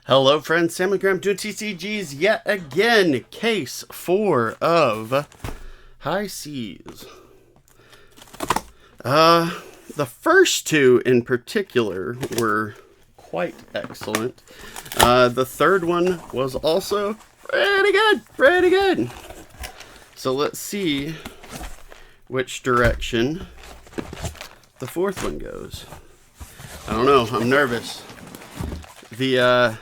Hello friends, Sam and Graham doing TCGs yet again. Case 4 of High Seas. The first two in particular were quite excellent. The third one was also pretty good. So let's see which direction the fourth one goes. I don't know, I'm nervous. The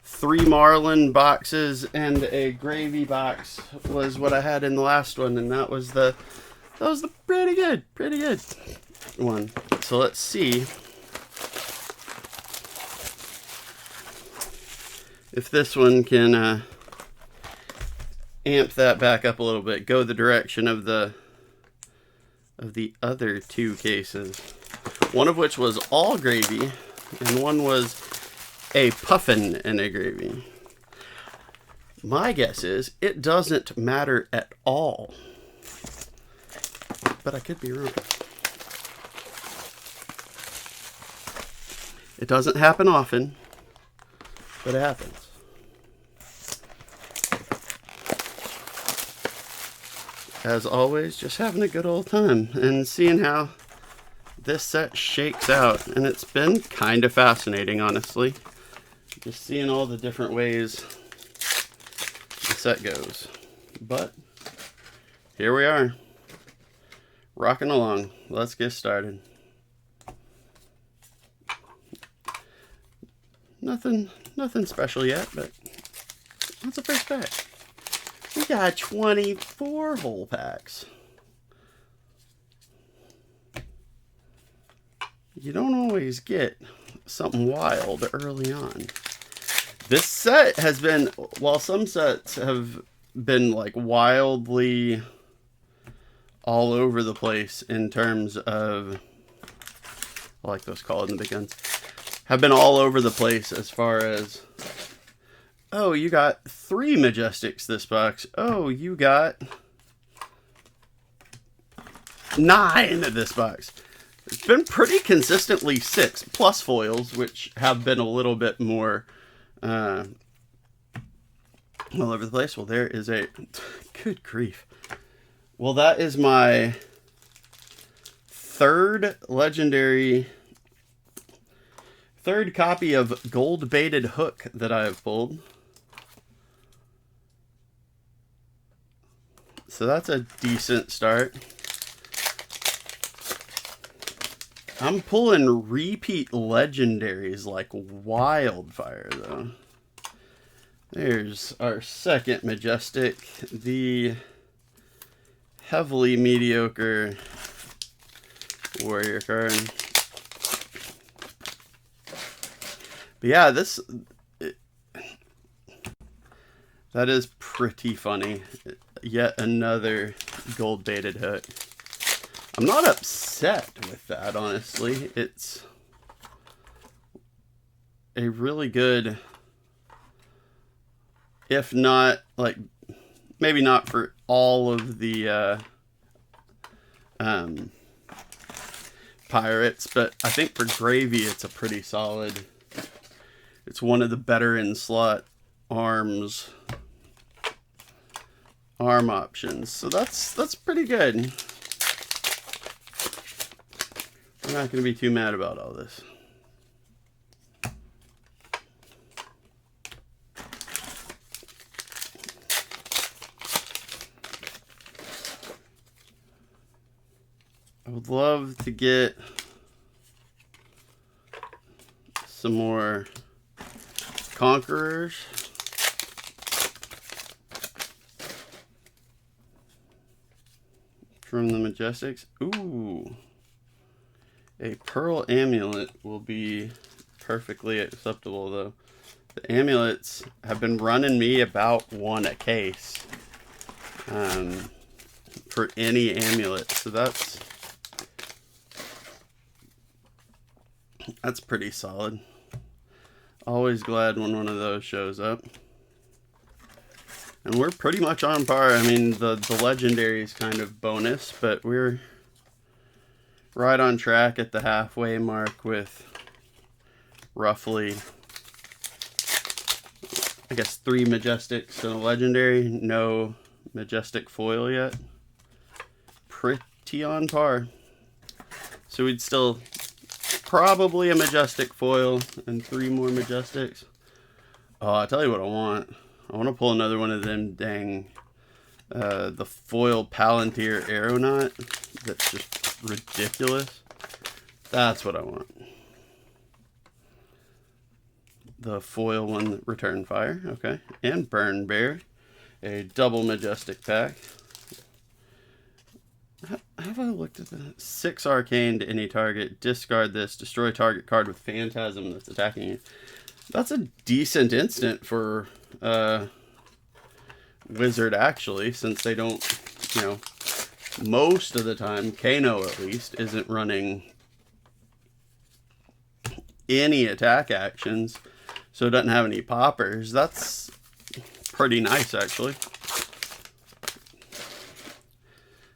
3 Marlin boxes and a gravy box was what I had in the last one, and that was the pretty good one. So let's see if this one can amp that back up a little bit, go the direction of the other two cases, one of which was all gravy and one was a puffin and a gravy. My guess is it doesn't matter at all, but I could be wrong. It doesn't happen often, but it happens. As always, just having a good old time and seeing how this set shakes out, and it's been kind of fascinating, honestly, just seeing all the different ways the set goes. But here we are, rocking along. Let's get started. Nothing special yet, but that's the first pack. We got 24 whole packs. You don't always get something wild early on. This set has been, while some sets have been like wildly all over the place in terms of, I like those called in the big guns, have been all over the place as far as, oh, you got 3 Majestics this box. Oh, you got 9 this box. It's been pretty consistently 6, plus foils, which have been a little bit more all over the place. Well, there is a... Good grief. Well, that is my third copy of Gold Baited Hook that I have pulled. So that's a decent start. I'm pulling repeat legendaries like wildfire, though. There's our second Majestic, the heavily mediocre warrior card. But yeah, that is pretty funny. Yet another gold baited hook. I'm not upset with that, honestly. It's a really good, if not, like, maybe not for all of the pirates, but I think for gravy it's a pretty solid, it's one of the better in slot arm options. So that's pretty good. I'm not going to be too mad about all this. I would love to get some more Conquerors. From the Majestics. Ooh. A pearl amulet will be perfectly acceptable, though. The amulets have been running me about 1 a case for any amulet, so that's pretty solid. Always glad when one of those shows up. And we're pretty much on par. I mean, the legendary is kind of bonus, but we're right on track at the halfway mark with roughly I guess 3 Majestics and a Legendary. No Majestic foil yet. Pretty on par. So we'd still probably a Majestic foil and 3 more Majestics. Oh, I'll tell you what I want. I want to pull another one of them dang, the foil Palantir Aeronaut. That's just ridiculous. That's what I want. The foil one, Return Fire, okay. And Burn Bear, a double Majestic pack. Have I looked at that? 6 Arcane to any target. Discard this. Destroy target card with Phantasm that's attacking you. That's a decent instant for Wizard, actually, since they don't, you know, most of the time, Kano at least, isn't running any attack actions. So it doesn't have any poppers. That's pretty nice, actually.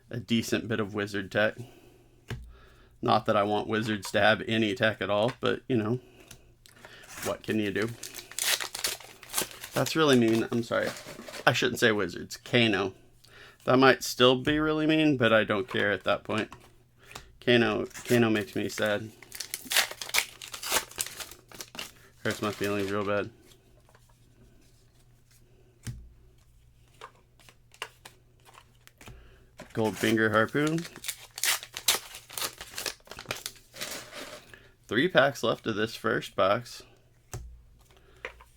A decent bit of wizard tech. Not that I want wizards to have any tech at all, but, you know, what can you do? That's really mean. I'm sorry. I shouldn't say wizards. Kano. That might still be really mean, but I don't care at that point. Kano makes me sad. Hurts my feelings real bad. Goldfinger Harpoon. 3 packs left of this first box.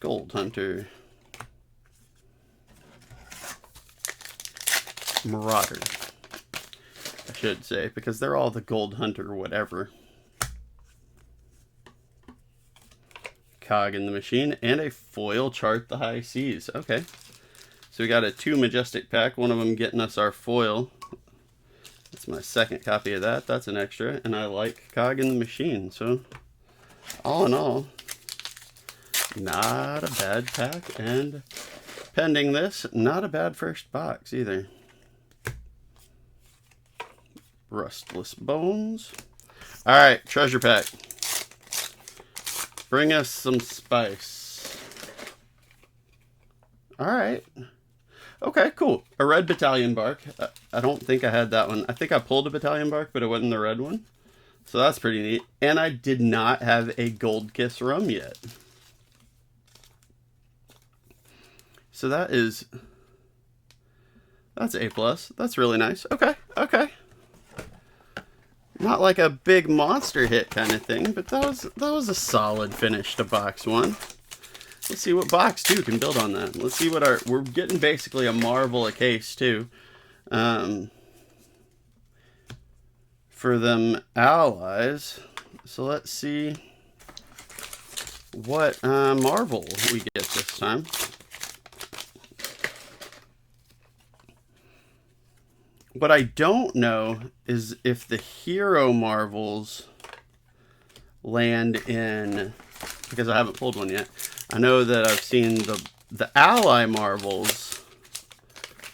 Gold Hunter. Marauder. I should say, because they're all the Gold Hunter whatever. Cog in the Machine, and a foil Chart the High Seas. Okay. So we got a 2 Majestic pack, one of them getting us our foil. That's my second copy of that. That's an extra, and I like Cog in the Machine. So, all in all, not a bad pack, and pending this, not a bad first box either. Rustless Bones. Alright, treasure pack. Bring us some spice. Alright. Okay, cool. A red Battalion Bark. I don't think I had that one. I think I pulled a Battalion Bark, but it wasn't the red one. So that's pretty neat. And I did not have a Gold Kiss Rum yet. So that's A+. That's really nice. Okay, okay. Not like a big monster hit kind of thing, but that was a solid finish to box 1. Let's see what box 2 can build on that. Let's see what we're getting basically a Marvel a case too. For them allies. So let's see what Marvel we get this time. What I don't know is if the hero Marvels land in, because I haven't pulled one yet. I know that I've seen the ally Marvels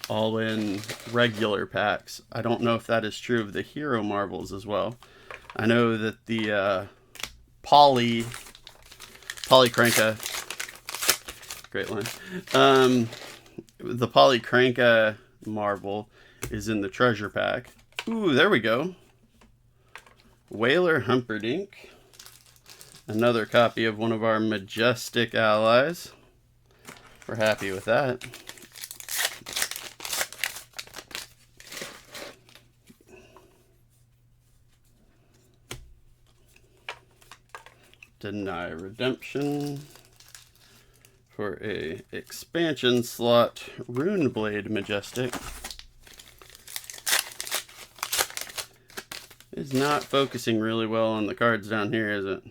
all in regular packs. I don't know if that is true of the hero Marvels as well. I know that the Polycranka, great line. The Polycranka Marvel is in the treasure pack. Ooh, there we go. Whaler Humperdinck. Another copy of one of our Majestic allies. We're happy with that. Deny Redemption. For a expansion slot Runeblade Majestic. It's not focusing really well on the cards down here, is it?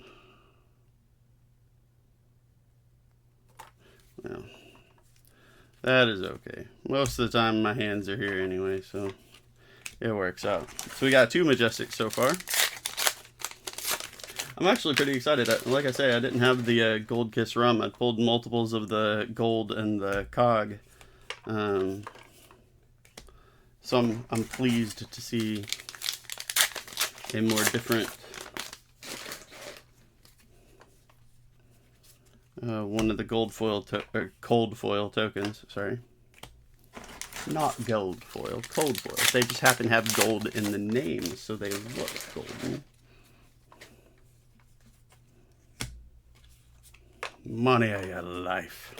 Well, that is okay. Most of the time my hands are here anyway, so it works out. So we got 2 Majestics so far. I'm actually pretty excited. Like I say, I didn't have the Gold Kiss Rum. I pulled multiples of the gold and the cog. So I'm pleased to see a more different. one of the cold foil tokens. Sorry, not gold foil, cold foil. They just happen to have gold in the name, so they look golden. Money of your life.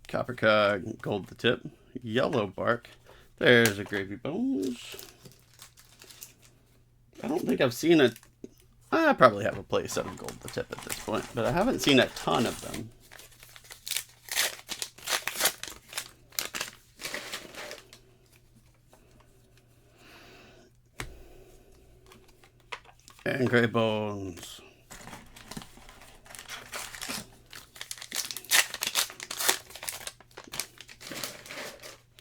Copper cog, gold the tip, yellow bark. There's a gravy bones. I don't think I've seen a... I probably have a place of gold the tip at this point, but I haven't seen a ton of them. And gray bones.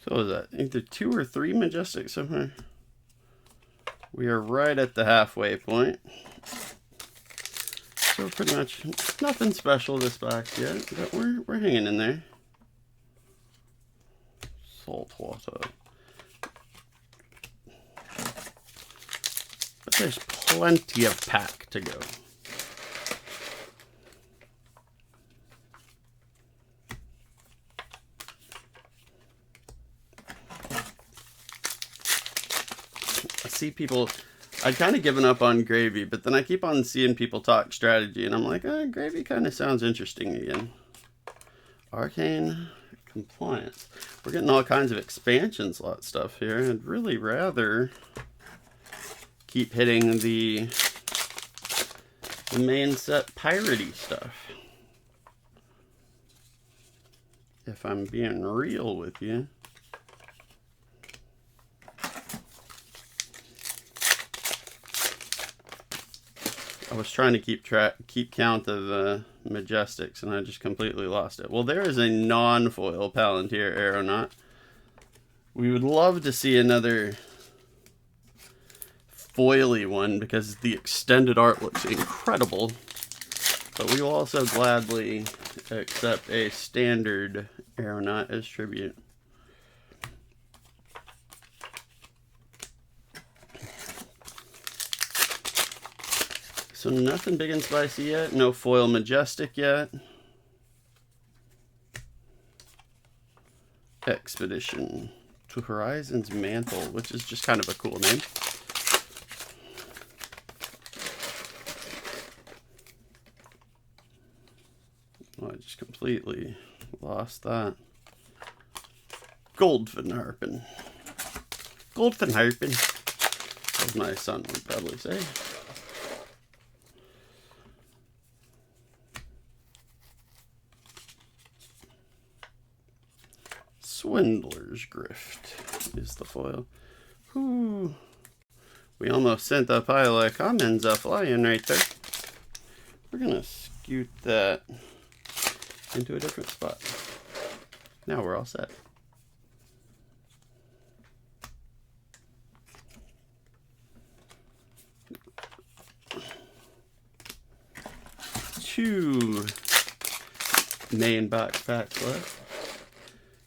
So is that either 2 or 3 majestic somewhere? We are right at the halfway point. So pretty much nothing special this box yet, but we're hanging in there. Saltwater. But there's plenty of pack to go. See people, I'd kind of given up on gravy, but then I keep on seeing people talk strategy, and I'm like, gravy kind of sounds interesting again. Arcane compliance. We're getting all kinds of expansion slot stuff here. I'd really rather keep hitting the main set piratey stuff. If I'm being real with you. I was trying to keep count of Majestics, and I just completely lost it. Well, there is a non-foil Palantir Aeronaut. We would love to see another foily one, because the extended art looks incredible. But we will also gladly accept a standard Aeronaut as tribute. So nothing big and spicy yet. No foil majestic yet. Expedition to Horizon's Mantle, which is just kind of a cool name. Oh, I just completely lost that. Goldfin Harpin. Goldfin Harpin, as my son would probably say. Swindler's Grift is the foil. Ooh. We almost sent a pile of commons flying right there. We're gonna scoot that into a different spot. Now we're all set. Two main box packs left.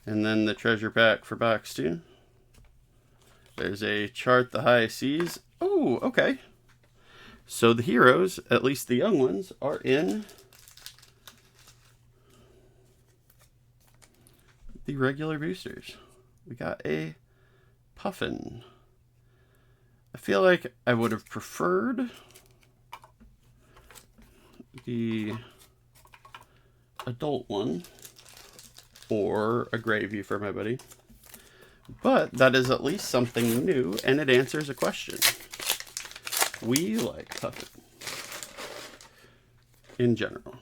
And then the treasure pack for box 2. There's a Chart the High Seas. Oh, okay. So the heroes, at least the young ones, are in the regular boosters. We got a Puffin. I feel like I would have preferred the adult one, or a gravy for my buddy. But that is at least something new, and it answers a question. We like Puffin in general.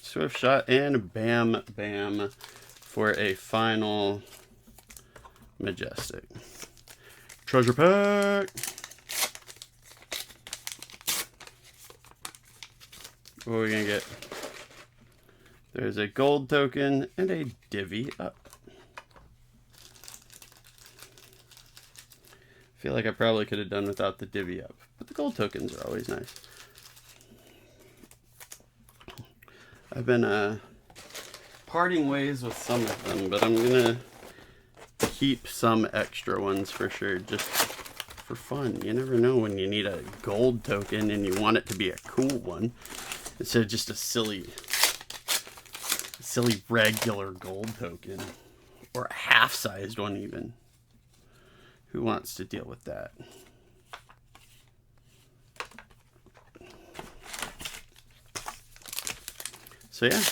Swift shot and bam bam for a final majestic. Treasure pack. What are we gonna get? There's a gold token and a divvy up. I feel like I probably could have done without the divvy up, but the gold tokens are always nice. I've been parting ways with some of them, but I'm gonna keep some extra ones for sure, just for fun. You never know when you need a gold token and you want it to be a cool one instead of just a silly regular gold token, or a half-sized one even. Who wants to deal with that? So yeah,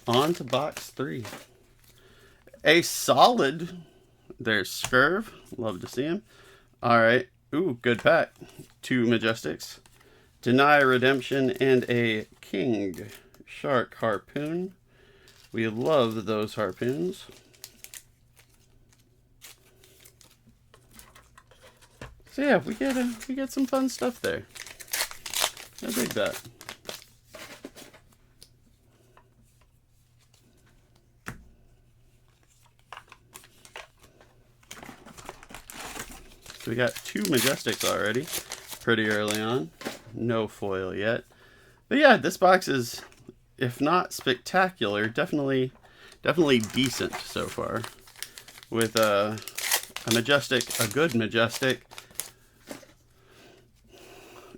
on to box 3. A solid. There's Scurv. Love to see him. All right. Ooh, good pack. 2 Majestics. Deny Redemption and a King Shark Harpoon. We love those harpoons. So yeah, we get some fun stuff there. I dig that. So we got 2 Majestics already, pretty early on. No foil yet. But yeah, this box is, if not spectacular, definitely decent so far. With a Majestic, a good Majestic.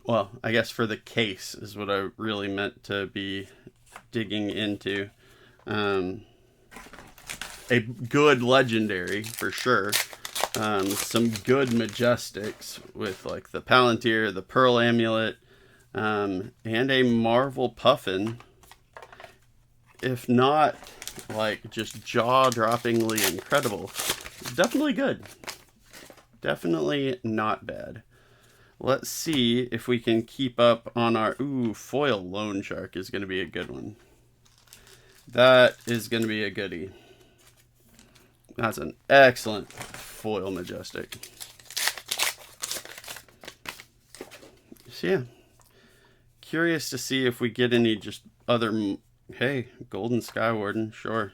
Well, I guess for the case is what I really meant to be digging into. A good Legendary, for sure. Some good Majestics with like the Palantir, the Pearl Amulet, and a Marvel Puffin. If not like just jaw-droppingly incredible, definitely good. Definitely not bad. Let's see if we can keep up on our... Ooh, foil Loan Shark is going to be a good one. That is going to be a goodie. That's an excellent foil Majestic. So yeah, curious to see if we get any just other... Hey, Golden Skywarden, sure.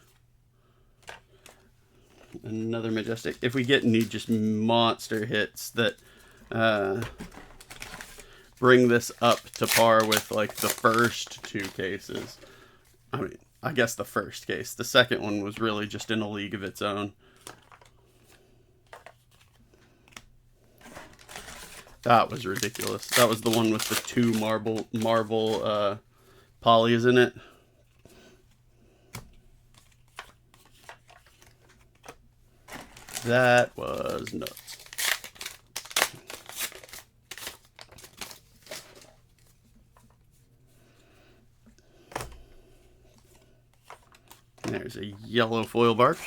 Another Majestic. If we get any just monster hits that bring this up to par with like the first 2 cases. I mean, I guess the first case. The second one was really just in a league of its own. That was ridiculous. That was the one with the 2 marble polys in it. That was nuts. There's a yellow foil bark.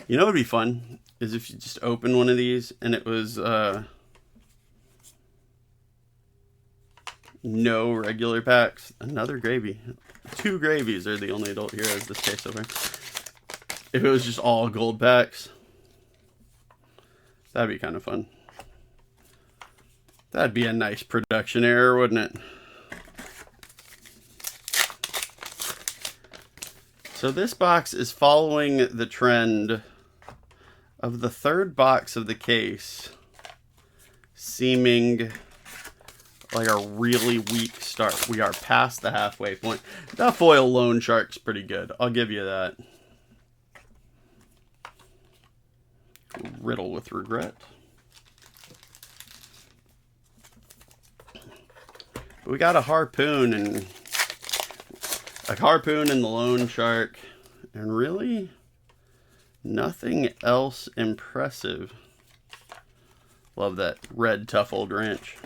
You know what would be fun is if you just open one of these and it was no regular packs. Another gravy. 2 gravies are the only adult heroes this case so far. If it was just all gold packs, that'd be kind of fun. That'd be a nice production error, wouldn't it? So this box is following the trend of the 3rd box of the case seeming like a really weak start. We are past the halfway point. That foil Loan Shark's pretty good. I'll give you that. Riddle with Regret. We got a Harpoon and the Loan Shark, and really nothing else impressive. Love that red tough old wrench.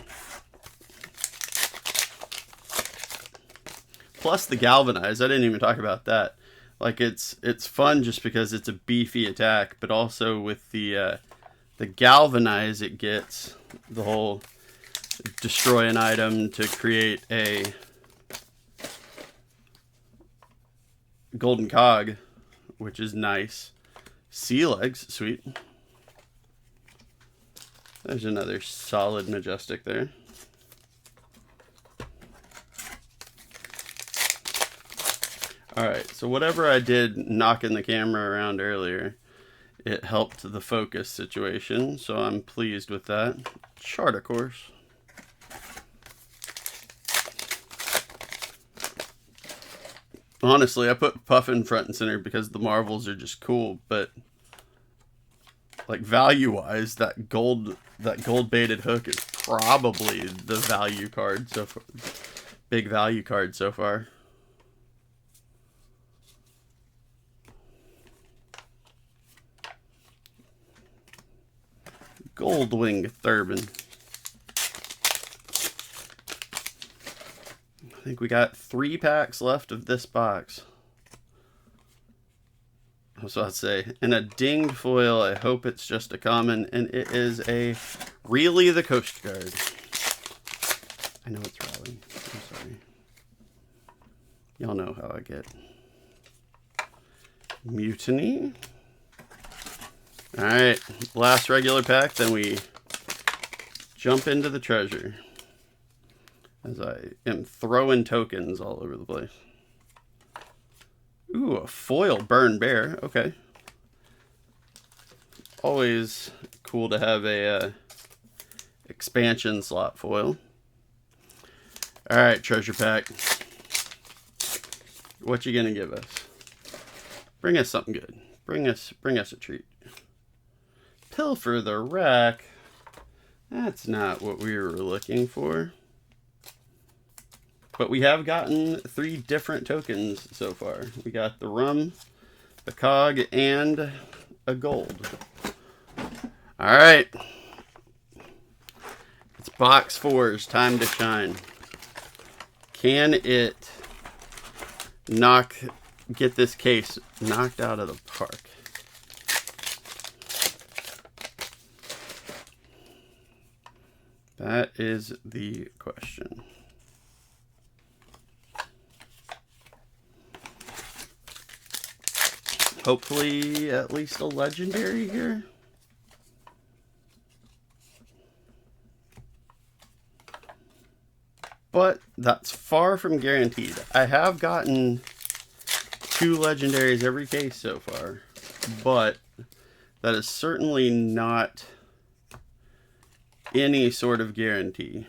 Plus the Galvanize. I didn't even talk about that. Like it's fun just because it's a beefy attack, but also with the Galvanize it gets the whole destroy an item to create a golden cog, which is nice. Sea legs, sweet. There's another solid Majestic there. Alright, so whatever I did knocking the camera around earlier, it helped the focus situation, so I'm pleased with that. Charter course. Honestly, I put Puffin front and center because the Marvels are just cool, but like value-wise, that gold baited hook is probably the value card so far. Big value card so far. Gold wing Thurbin. I think we got 3 packs left of this box. I was about to say, and a dinged foil. I hope it's just a common, and it is a Really the Coast Guard. I know it's Raleigh. I'm sorry. Y'all know how I get. Mutiny. Alright, last regular pack, then we jump into the treasure. As I am throwing tokens all over the place. Ooh, a foil Burn Bear. Okay. Always cool to have a expansion slot foil. Alright, treasure pack. What you gonna give us? Bring us something good. Bring us a treat. Pilfer the Rack. That's not what we were looking for. But we have gotten 3 different tokens so far. We got the rum, the cog, and a gold. Alright. It's box 4's time to shine. Can it get this case knocked out of the park? That is the question. Hopefully at least a legendary here. But that's far from guaranteed. I have gotten 2 legendaries every case so far, but that is certainly not any sort of guarantee.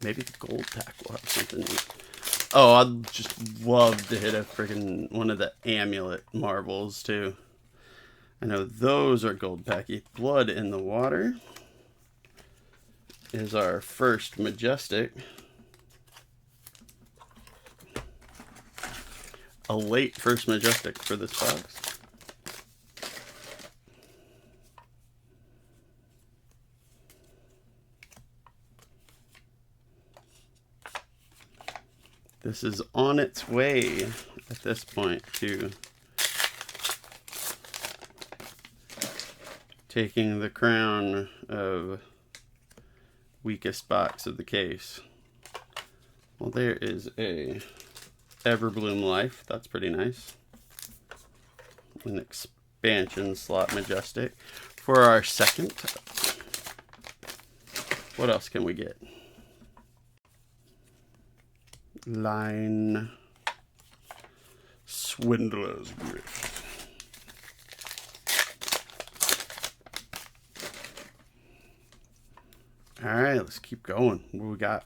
Maybe the gold pack will have something. Oh, I'd just love to hit a freaking one of the amulet marvels too. I know those are gold packy. Blood in the Water is our first majestic. A late first majestic for this box. This is on its way at this point to taking the crown of weakest box of the case. Well, there is a Everbloom Life. That's pretty nice. An expansion slot majestic. For our second, what else can we get? Line Swindler's Grift. Alright, let's keep going. What we got?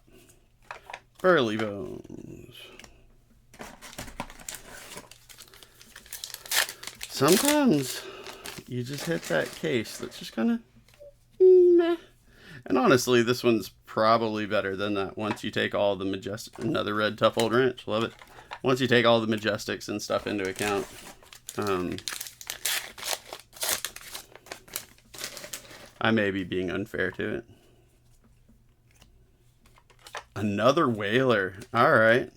Burly Bones. Sometimes you just hit that case that's just kind of meh. And honestly, this one's probably better than that once you take all the majestic. Another red tough old ranch. Love it. Once you take all the majestics and stuff into account. I may be being unfair to it. Another whaler. Alright.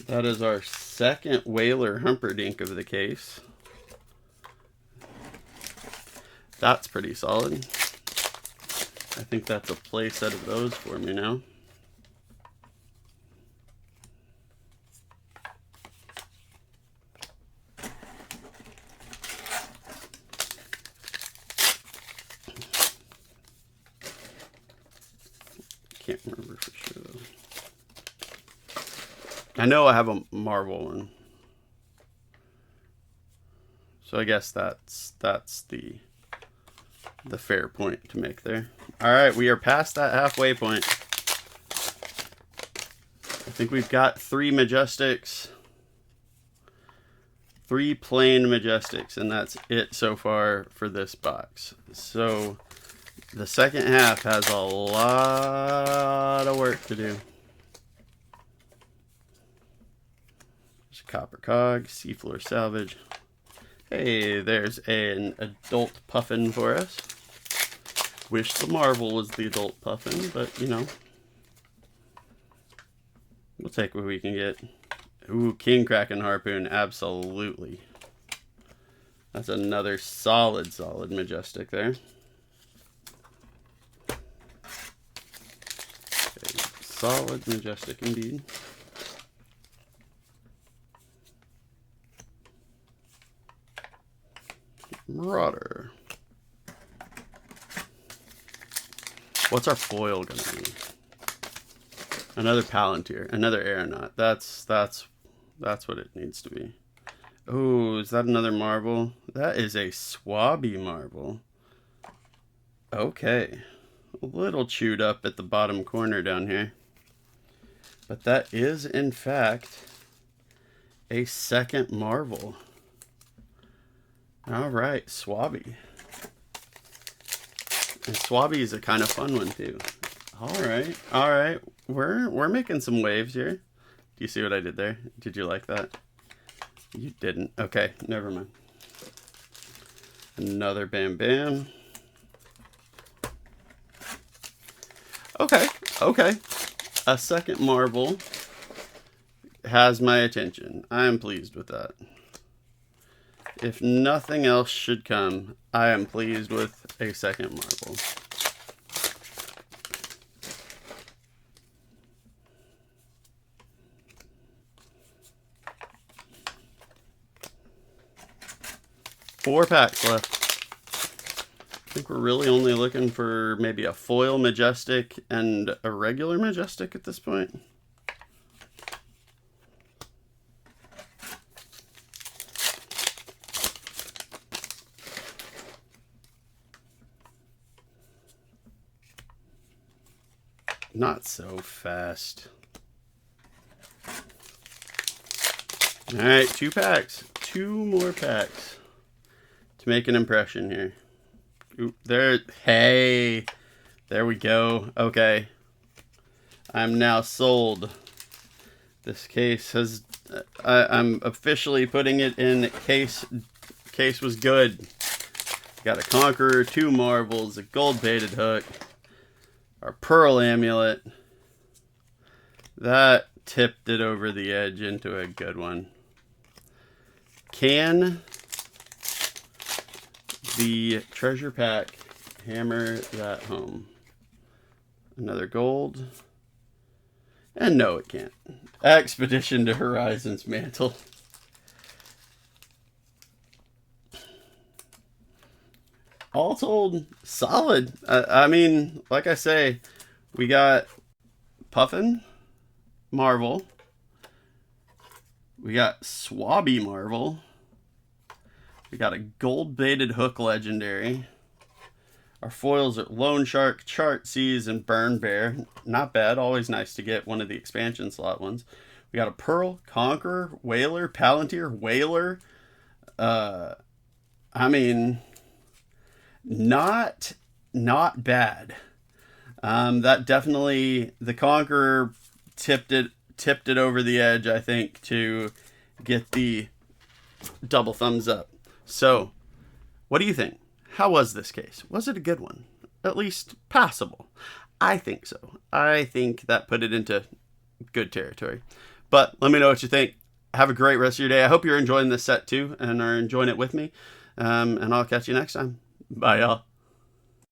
That is our second whaler Humperdinck of the case. That's pretty solid. I think that's a play set of those for me now. Can't remember for sure though. I know I have a Marvel one. So I guess that's the the fair point to make there. All right, we are past that halfway point. I think we've got 3 Majestics, 3 plain Majestics, and that's it so far for this box. So the second half has a lot of work to do. There's a Copper Cog, Seafloor Salvage. Hey, there's an adult puffin for us. Wish the Marvel was the adult puffin, but you know, we'll take what we can get. Ooh, King Kraken Harpoon, absolutely. That's another solid Majestic there. Okay, solid Majestic indeed. Marauder. What's our foil gonna be? Another Palantir, another Aeronaut. That's what it needs to be. Oh, is that another Marvel? That is a Swabby Marvel. Okay. A little chewed up at the bottom corner down here. But that is, in fact, a second Marvel. Alright, Swabby. And Swabby is a kind of fun one, too. Alright. We're making some waves here. Do you see what I did there? Did you like that? You didn't. Okay, never mind. Another Bam Bam. Okay. A second Marvel has my attention. I am pleased with that. If nothing else should come, I am pleased with a second Marvel. Four packs left. I think we're really only looking for maybe a foil Majestic and a regular Majestic at this point. Not so fast. All right, 2 packs. 2 more packs to make an impression here. Ooh, hey, there we go. Okay, I'm now sold. This case has, I'm officially putting it in case was good. Got a Conqueror, 2 Marvels, a gold-baited hook, our Pearl Amulet. That tipped it over the edge into a good one. Can the treasure pack hammer that home? Another gold. And no, it can't. Expedition to Horizon's Mantle. All told, solid. I mean, like I say, we got Puffin Marvel. We got Swabby Marvel. We got a gold-baited hook legendary. Our foils are Lone Shark, Chart Seas, and Burn Bear. Not bad. Always nice to get one of the expansion slot ones. We got a Pearl, Conqueror, Whaler, Palantir, Whaler. I mean, not bad. That definitely, the Conqueror tipped it over the edge, I think, to get the double thumbs up. So, what do you think? How was this case? Was it a good one? At least passable. I think so. I think that put it into good territory. But let me know what you think. Have a great rest of your day. I hope you're enjoying this set too and are enjoying it with me. And I'll catch you next time. Bye, y'all.